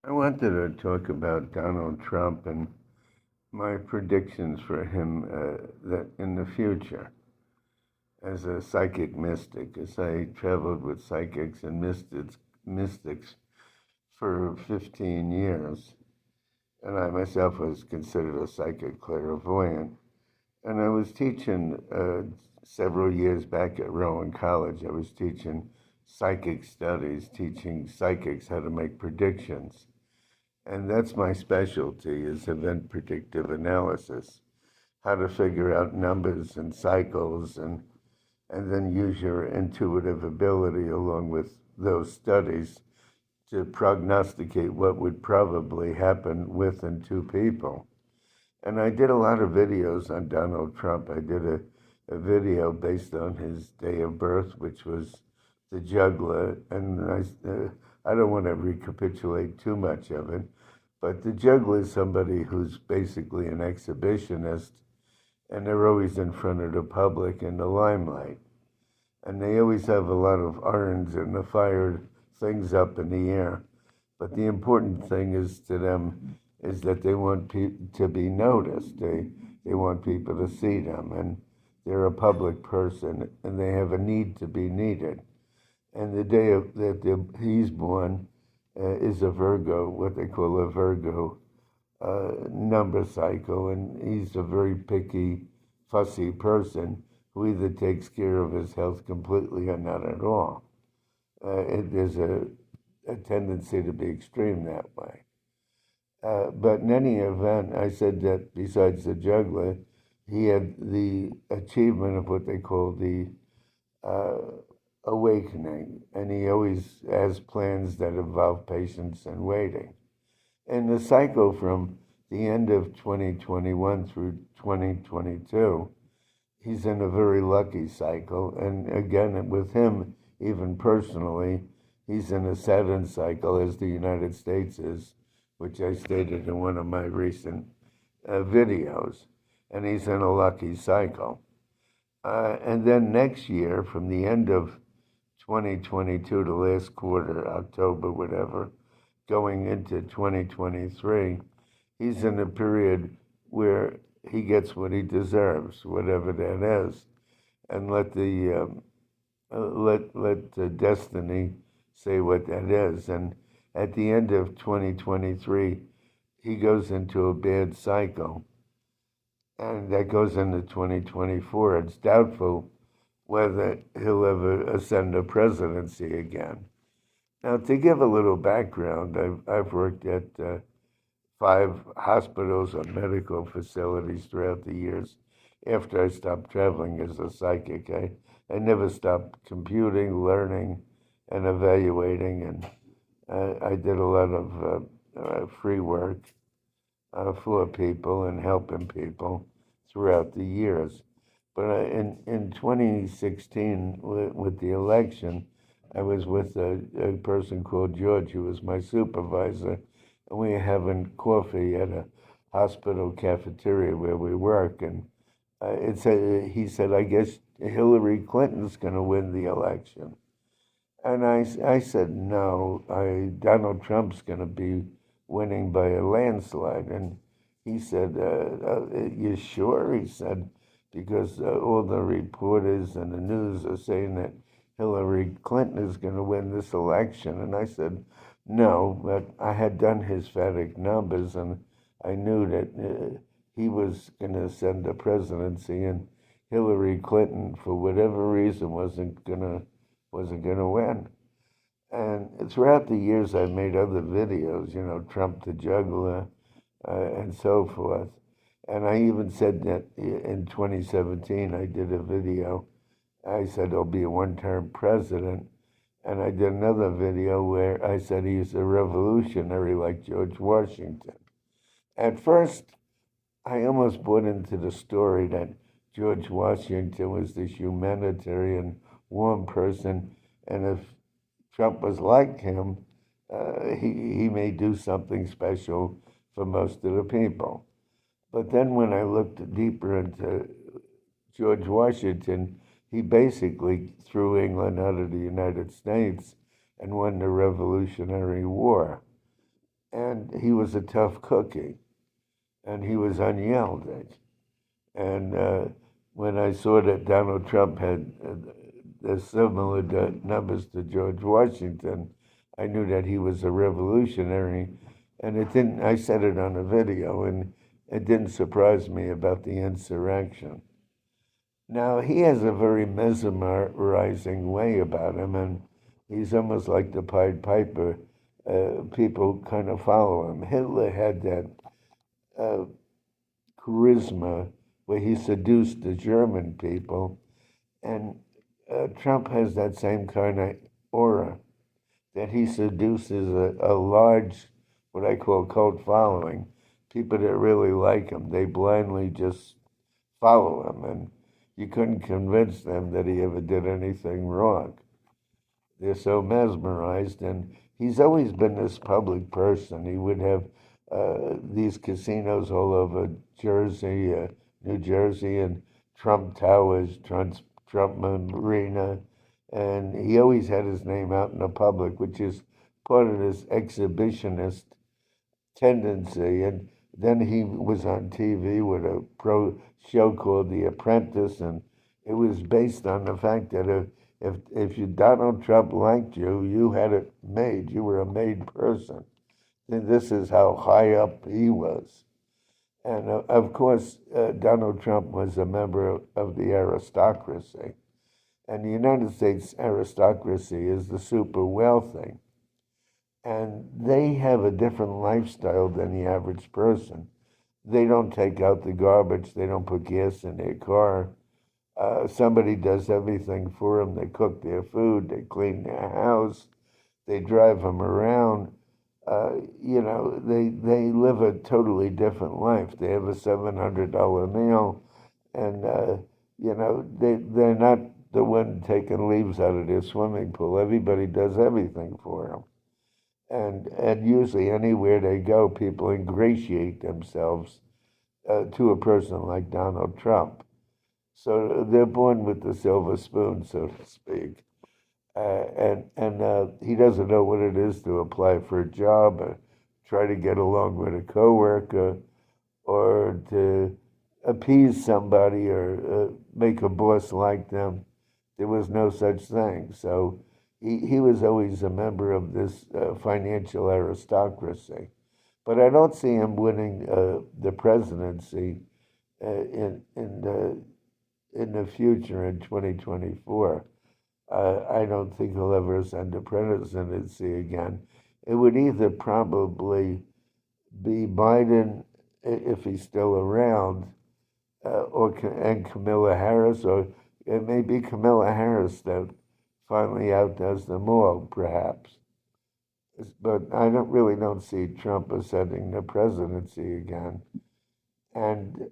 I wanted to talk about Donald Trump and my predictions for him that in the future as a psychic mystic, as I traveled with psychics and mystics for 15 years, and I myself was considered a psychic clairvoyant. And I was teaching several years back at Rowan College. I was teaching psychic studies, teaching psychics how to make predictions. And that's my specialty is event predictive analysis, how to figure out numbers and cycles and then use your intuitive ability along with those studies to prognosticate what would probably happen with and to people. And I did a lot of videos on Donald Trump. I did a video based on his day of birth, which was the juggler. And I don't want to recapitulate too much of it, but the juggler is somebody who's basically an exhibitionist, and they're always in front of the public in the limelight. And they always have a lot of irons and the fired things up in the air. But the important thing is to them is that they want to be noticed. They want people to see them, and they're a public person, and they have a need to be needed. And the day he's born is a Virgo, what they call a Virgo number cycle, and he's a very picky, fussy person who either takes care of his health completely or not at all. There's a tendency to be extreme that way. But in any event, I said that besides the juggler, he had the achievement of what they call the awakening, and he always has plans that involve patience and waiting. And the cycle from the end of 2021 through 2022, he's in a very lucky cycle. And again, with him, even personally, he's in a Saturn cycle, as the United States is, which I stated in one of my recent videos. And he's in a lucky cycle. And then next year, from the end of 2022 to last quarter, October, whatever, going into 2023, he's in a period where he gets what he deserves, whatever that is, and let the destiny say what that is. And at the end of 2023, he goes into a bad cycle, and that goes into 2024. It's doubtful whether he'll ever ascend the presidency again. Now, to give a little background, I've worked at 5 hospitals or medical facilities throughout the years. After I stopped traveling as a psychic, I never stopped computing, learning, and evaluating, and I did a lot of free work for people and helping people throughout the years. But in 2016, with the election, I was with a person called George, who was my supervisor, and we were having coffee at a hospital cafeteria where we work. And he said, I guess Hillary Clinton's going to win the election. And I said, no, Donald Trump's going to be winning by a landslide. And he said, you sure? He said, because all the reporters and the news are saying that Hillary Clinton is going to win this election. And I said, no, but I had done his phatic numbers, and I knew that he was going to ascend the presidency, and Hillary Clinton, for whatever reason, wasn't gonna win. And throughout the years, I've made other videos, Trump the juggler, and so forth. And I even said that in 2017, I did a video. I said he'll be a one-term president. And I did another video where I said he's a revolutionary like George Washington. At first, I almost bought into the story that George Washington was this humanitarian, warm person, and if Trump was like him, he may do something special for most of the people. But then when I looked deeper into George Washington, he basically threw England out of the United States and won the Revolutionary War. and he was a tough cookie, and he was unyelled at. And when I saw that Donald Trump had similar numbers to George Washington, I knew that he was a revolutionary. And it didn't, I said it on a video, and it didn't surprise me about the insurrection. Now, he has a very mesmerizing way about him, and he's almost like the Pied Piper. People kind of follow him. Hitler had that uh, charisma where he seduced the German people, and Trump has that same kind of aura that he seduces a large, what I call cult following, people that really like him. They blindly just follow him, and you couldn't convince them that he ever did anything wrong. They're so mesmerized, and he's always been this public person. He would have these casinos all over Jersey, New Jersey, and Trump Towers, Trump Marina, and he always had his name out in the public, which is part of this exhibitionist tendency. And then he was on TV with a pro show called The Apprentice, and it was based on the fact that if you Donald Trump liked you, you had it made. You were a made person. And this is how high up he was. And of course, Donald Trump was a member of the aristocracy. And the United States aristocracy is the super wealthy. And they have a different lifestyle than the average person. They don't take out the garbage. They don't put gas in their car. Somebody does everything for them. They cook their food. They clean their house. They drive them around. They live a totally different life. They have a $700 meal, and they're not the one taking leaves out of their swimming pool. Everybody does everything for them. And usually anywhere they go, people ingratiate themselves to a person like Donald Trump. So they're born with the silver spoon, so to speak. And he doesn't know what it is to apply for a job or try to get along with a coworker or to appease somebody or make a boss like them. There was no such thing. So he was always a member of this financial aristocracy. But I don't see him winning the presidency in the future in 2024. I don't think he'll ever ascend to presidency again. It would either probably be Biden if he's still around, and Kamala Harris, or it may be Kamala Harris that finally outdoes them all, perhaps. But I don't see Trump ascending the presidency again. And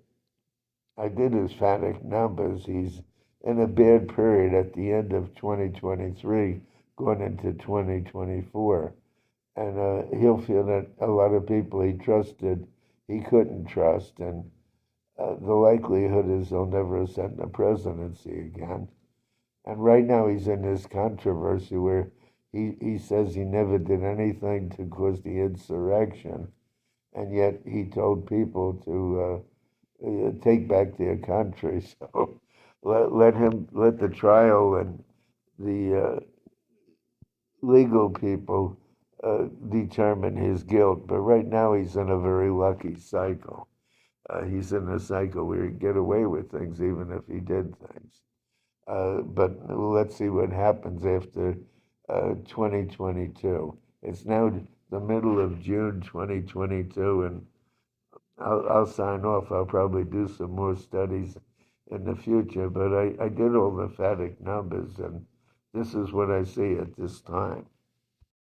I did his phatic numbers. He's in a bad period at the end of 2023, going into 2024. And he'll feel that a lot of people he trusted, he couldn't trust. And the likelihood is he'll never ascend the presidency again. And right now he's in this controversy where he says he never did anything to cause the insurrection. And yet he told people to take back their country. So let the trial and the legal people determine his guilt. But right now he's in a very lucky cycle. He's in a cycle where he can get away with things even if he did things. But let's see what happens after 2022. It's now the middle of June 2022, and I'll sign off. I'll probably do some more studies in the future, but I did all the phatic numbers, and this is what I see at this time.